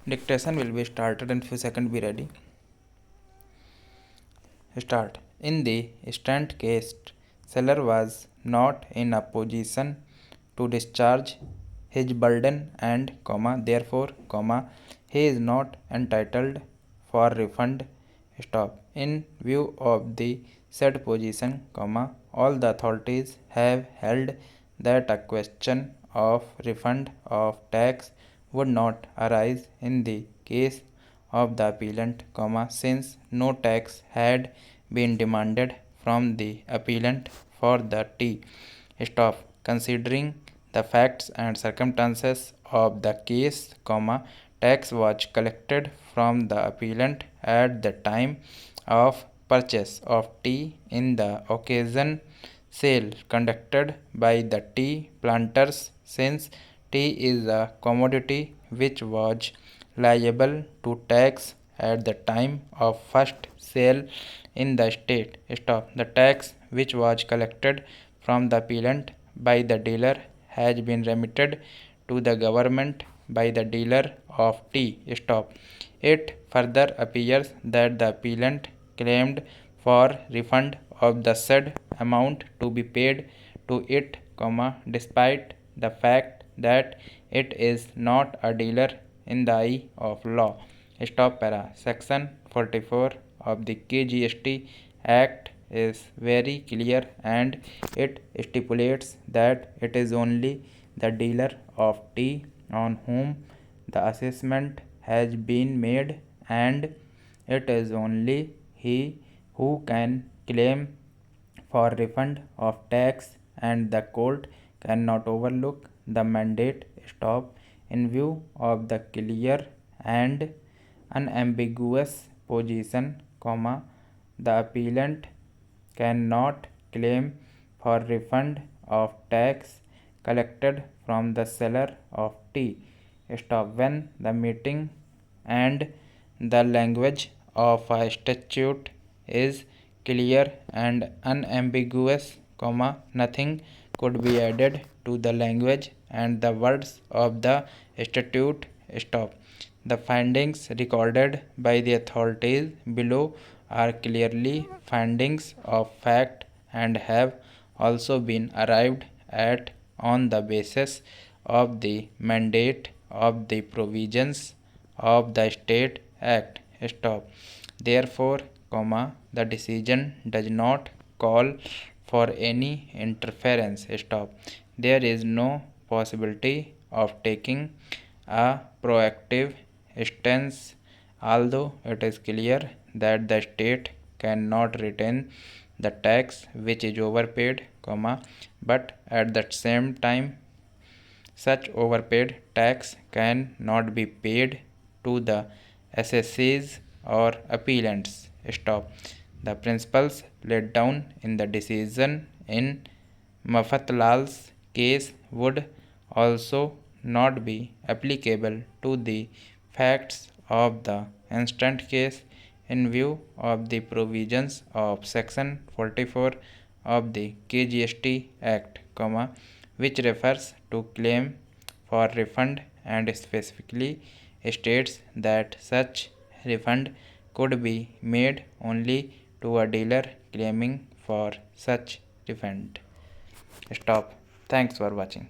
Dictation will be started in few seconds. Be ready. Start. In the instant case, seller was not in a position to discharge his burden and, therefore, he is not entitled for refund. Stop. In view of the said position, all the authorities have held that a question of refund of tax would not arise in the case of the appellant, since no tax had been demanded from the appellant for the T. Stop. Considering the facts and circumstances of the case, tax was collected from the appellant at the time of purchase of tea in the occasion sale conducted by the tea planters, since tea is a commodity which was liable to tax at the time of first sale in the state. Stop. The tax which was collected from the appellant by the dealer has been remitted to the government by the dealer of tea. Stop. It further appears that the appellant claimed for refund of the said amount to be paid to it, despite the fact that it is not a dealer in the eye of law. Stop para. Section 44 of the KGST Act is very clear, and it stipulates that it is only the dealer of tea on whom the assessment has been made, and it is only he who can claim for refund of tax, and the court cannot overlook the mandate. Stop. In view of the clear and unambiguous position, the appellant cannot claim for refund of tax collected from the seller of tea. Stop. When the meaning and the language of a statute is clear and unambiguous, nothing could be added to the language and the words of the statute. Stop. The findings recorded by the authorities below are clearly findings of fact and have also been arrived at on the basis of the mandate of the provisions of the State Act. Stop. Therefore, the decision does not call for any interference. Stop. There is no possibility of taking a proactive stance, although it is clear that the state cannot retain the tax which is overpaid, but at the same time such overpaid tax can not be paid to the assessees or appellants. Stop. The principles laid down in the decision in Mafatlal's case would also not be applicable to the facts of the instant case in view of the provisions of Section 44 of the KGST Act, which refers to claim for refund and specifically states that such refund could be made only to a dealer claiming for such refund. Stop. Thanks for watching.